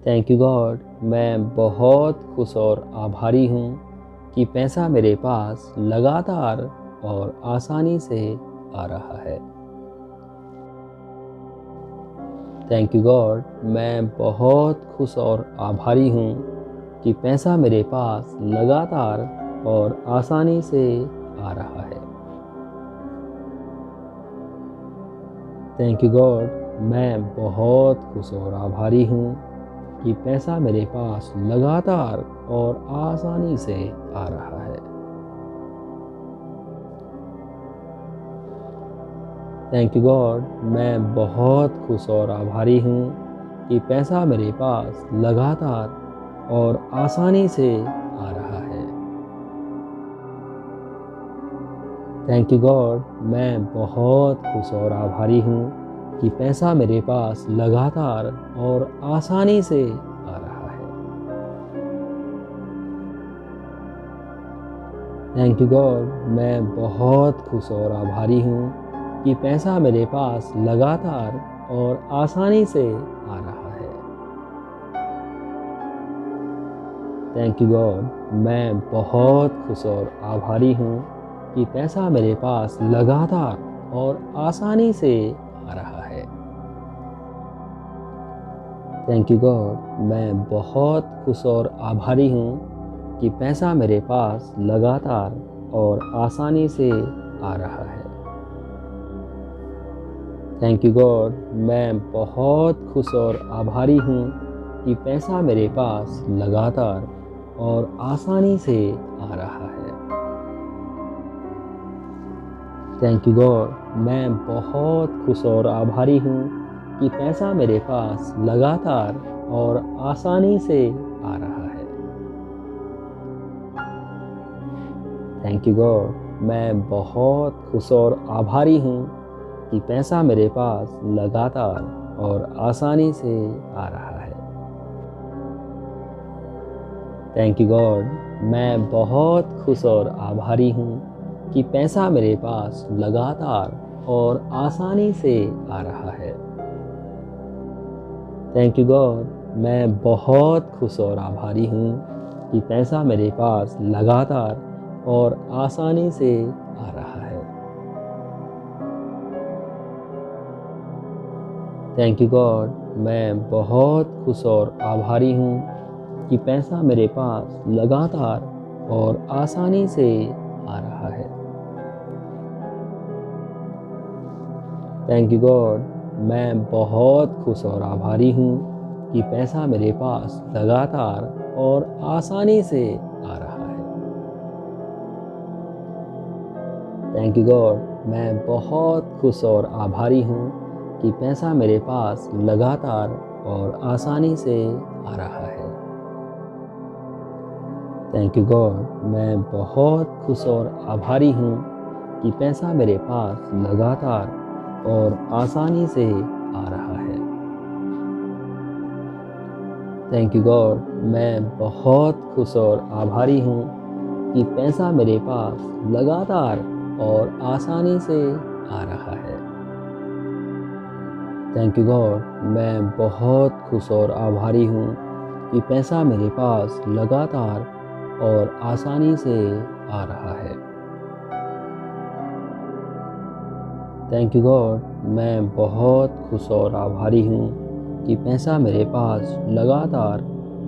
Thank you God, मैं बहुत खुश और आभारी हूँ कि पैसा मेरे पास लगातार और आसानी से आ रहा है। थैंक यू गॉड, मैं बहुत खुश और आभारी हूँ कि पैसा मेरे पास लगातार और आसानी से आ रहा है। थैंक यू गॉड, मैं बहुत खुश और आभारी हूँ कि पैसा मेरे पास लगातार और आसानी से आ रहा है। थैंक यू गॉड, मैं बहुत खुश और आभारी हूँ कि पैसा मेरे पास लगातार और आसानी से आ रहा है। थैंक यू गॉड, मैं बहुत खुश और आभारी हूँ कि पैसा मेरे पास लगातार और आसानी से आ रहा है। थैंक यू गॉड, मैं बहुत खुश और आभारी हूँ कि पैसा मेरे पास लगातार और आसानी से आ रहा है। थैंक यू गॉड, मैं बहुत खुश और आभारी हूँ कि पैसा मेरे पास लगातार और आसानी से आ रहा है। थैंक यू गॉड, मैं बहुत खुश और आभारी हूँ कि पैसा मेरे पास लगातार और आसानी से आ रहा है। थैंक यू गॉड, मैं बहुत खुश और आभारी हूँ कि पैसा मेरे पास लगातार और आसानी से आ रहा है। थैंक यू गॉड, मैं बहुत खुश और आभारी हूँ कि पैसा मेरे पास लगातार और आसानी से आ रहा है। थैंक यू गॉड, मैं बहुत खुश और आभारी हूँ कि पैसा मेरे पास लगातार और आसानी से आ रहा है। थैंक यू गॉड, मैं बहुत खुश और आभारी हूँ कि पैसा मेरे पास लगातार और आसानी से आ रहा है। थैंक यू गॉड, मैं बहुत खुश और आभारी हूँ कि पैसा मेरे पास लगातार और आसानी से आ रहा है। थैंक यू गॉड, मैं बहुत खुश और आभारी हूँ कि पैसा मेरे पास लगातार और आसानी से आ रहा है। थैंक यू गॉड, मैं बहुत खुश और आभारी हूँ कि पैसा मेरे पास लगातार और आसानी से आ रहा है। थैंक यू गॉड, मैं बहुत खुश और आभारी हूँ कि पैसा मेरे पास लगातार और आसानी से आ रहा है। थैंक यू गॉड, मैं बहुत खुश और आभारी हूँ कि पैसा मेरे पास लगातार और आसानी से आ रहा है। थैंक यू गॉड, मैं बहुत खुश और आभारी हूँ कि पैसा मेरे पास लगातार और आसानी से आ रहा है। थैंक यू गॉड, मैं बहुत खुश और आभारी हूँ कि पैसा मेरे पास लगातार और आसानी से आ रहा है। थैंक यू गॉड, मैं बहुत खुश और आभारी हूँ कि पैसा मेरे पास लगातार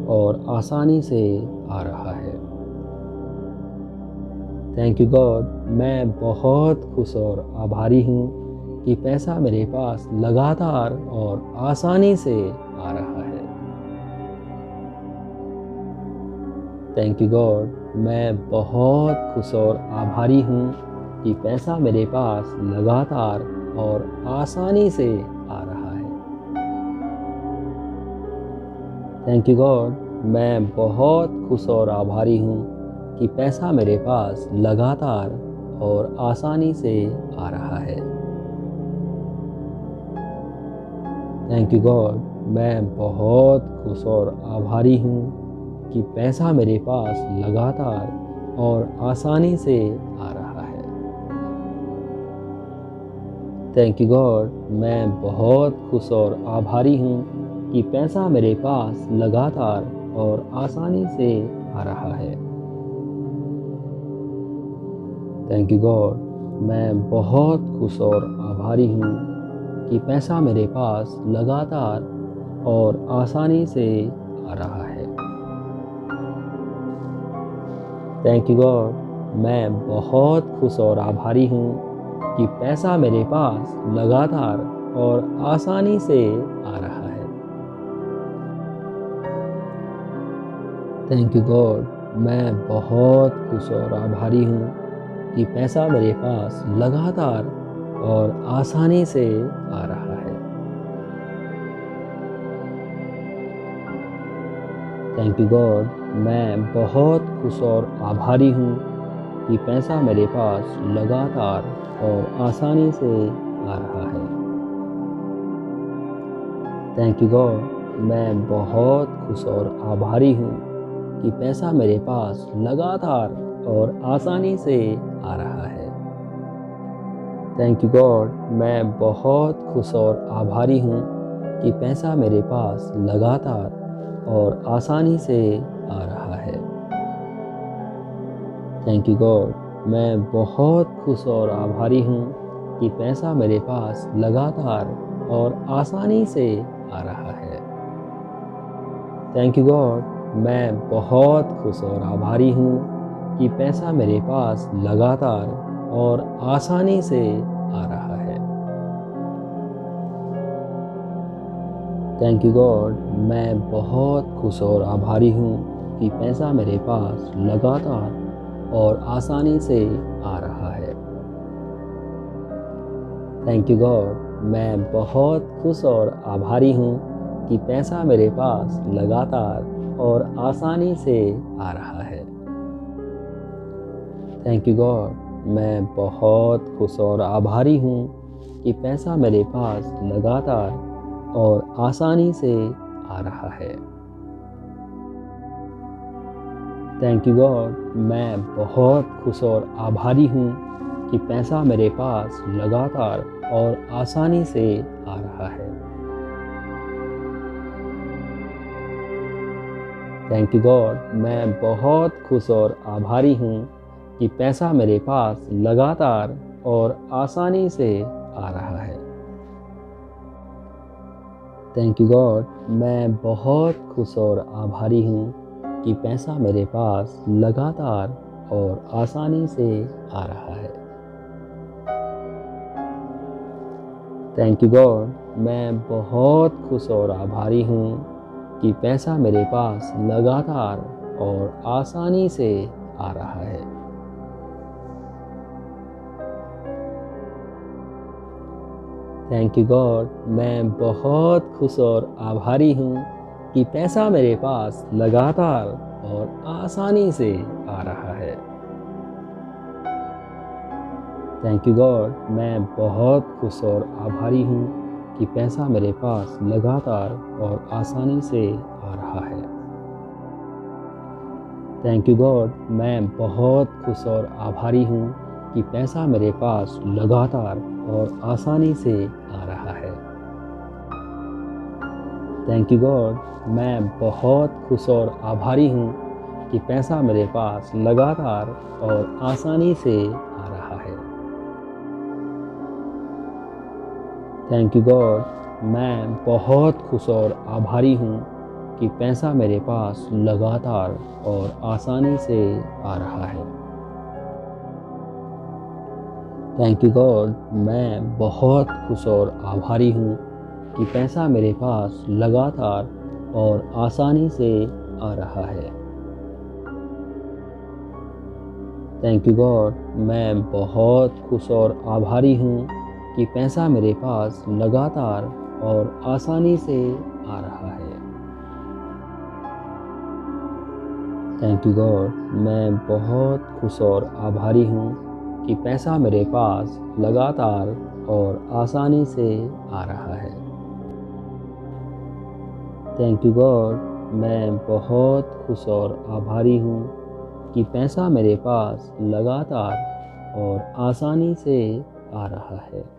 और आसानी से आ रहा है। थैंक यू गॉड, मैं बहुत खुश और आभारी हूँ कि पैसा मेरे पास लगातार और आसानी से आ रहा है। थैंक यू गॉड, मैं बहुत खुश और आभारी हूँ कि पैसा मेरे पास लगातार और आसानी से आ रहा है। थैंक यू गॉड, मैं बहुत खुश और आभारी हूँ कि पैसा मेरे पास लगातार और आसानी से आ रहा है। थैंक यू गॉड, मैं बहुत खुश और आभारी हूँ कि पैसा मेरे पास लगातार और आसानी से आ रहा है। थैंक यू गॉड, मैं बहुत खुश और आभारी हूँ कि पैसा मेरे पास लगातार और आसानी से आ रहा है। थैंक यू गॉड, मैं बहुत खुश और आभारी हूँ कि पैसा मेरे पास लगातार और आसानी से आ रहा है। थैंक यू गॉड, मैं बहुत खुश और आभारी हूँ कि पैसा मेरे पास लगातार और आसानी से आ रहा है। थैंक यू गॉड, मैं बहुत खुश और आभारी हूँ कि पैसा मेरे पास लगातार और आसानी से आ रहा है। थैंक यू गॉड, मैं बहुत खुश और आभारी हूँ कि पैसा मेरे पास लगातार और आसानी से आ रहा है। थैंक यू गॉड, मैं बहुत खुश और आभारी हूँ कि पैसा मेरे पास लगातार और आसानी से आ रहा है। थैंक यू गॉड, मैं बहुत खुश और आभारी हूँ कि पैसा मेरे पास लगातार और आसानी से आ रहा है। थैंक यू गॉड, मैं बहुत खुश और आभारी हूँ कि पैसा मेरे पास लगातार और आसानी से आ रहा है। थैंक यू गॉड, मैं बहुत खुश और आभारी हूँ कि पैसा मेरे पास लगातार और आसानी से आ रहा है। थैंक यू गॉड, मैं बहुत खुश और आभारी हूँ कि पैसा मेरे पास लगातार और आसानी से आ रहा है। थैंक यू गॉड, मैं बहुत खुश और आभारी हूँ कि पैसा मेरे पास लगातार और आसानी से आ रहा है। थैंक यू गॉड, मैं बहुत खुश और आभारी हूँ कि पैसा मेरे पास लगातार और आसानी से आ रहा है। थैंक यू गॉड, मैं बहुत खुश और आभारी हूँ कि पैसा मेरे पास लगातार और आसानी से आ रहा है। थैंक यू गॉड, मैं बहुत खुश और आभारी हूँ कि पैसा मेरे पास लगातार और आसानी से आ रहा है। थैंक यू गॉड, मैं बहुत खुश और आभारी हूँ कि पैसा मेरे पास लगातार और आसानी से आ रहा है। थैंक यू गॉड, मैं बहुत खुश और आभारी हूँ कि पैसा मेरे पास लगातार और आसानी से आ रहा है। थैंक यू गॉड, मैं बहुत खुश और आभारी हूँ कि पैसा मेरे पास लगातार और आसानी से आ रहा है। थैंक यू गॉड, मैं बहुत खुश और आभारी हूँ कि पैसा मेरे पास लगातार और आसानी से आ रहा है। थैंक यू गॉड, मैं बहुत खुश और आभारी हूँ कि पैसा मेरे पास लगातार और आसानी से आ रहा है। थैंक यू गॉड, मैं बहुत खुश और आभारी हूँ कि पैसा मेरे पास लगातार और आसानी से आ रहा है। थैंक यू गॉड, मैं बहुत खुश और आभारी हूँ कि पैसा मेरे पास लगातार और आसानी से आ रहा है। थैंक यू गॉड, मैं बहुत खुश और आभारी हूँ कि पैसा मेरे पास लगातार और आसानी से आ रहा है। थैंक यू गॉड, मैं बहुत खुश और आभारी हूँ कि पैसा मेरे पास लगातार और आसानी से आ रहा है। थैंक यू गॉड, मैं बहुत खुश और आभारी हूँ कि पैसा मेरे पास लगातार और आसानी से आ रहा है। थैंक यू गॉड, मैं बहुत खुश और आभारी हूँ कि पैसा मेरे पास लगातार और आसानी से आ रहा है।